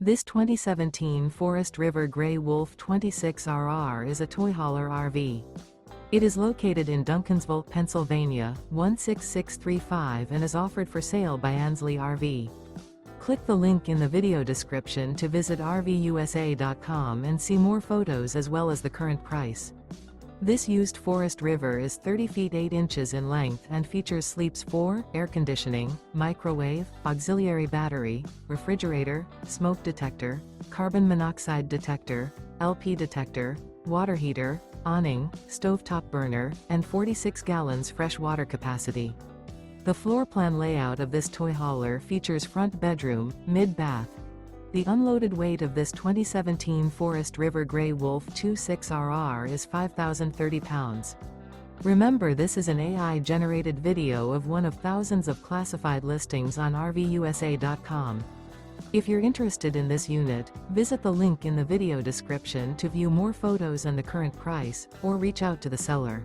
This 2017 Forest River Grey Wolf 26RR is a toy hauler RV. It is located in Duncansville, Pennsylvania, 16635 and is offered for sale by Ansley RV. Click the link in the video description to visit RVUSA.com and see more photos as well as the current price. This used Forest River is 30 feet 8 inches in length and features sleeps 4, air conditioning, microwave, auxiliary battery, refrigerator, smoke detector, carbon monoxide detector, LP detector, water heater, awning, stovetop burner, and 46 gallons fresh water capacity. The floor plan layout of this toy hauler features front bedroom, mid-bath. The unloaded weight of this 2017 Forest River Grey Wolf 26RR is 5,030 pounds. Remember, this is an AI-generated video of one of thousands of classified listings on RVUSA.com. If you're interested in this unit, visit the link in the video description to view more photos and the current price, or reach out to the seller.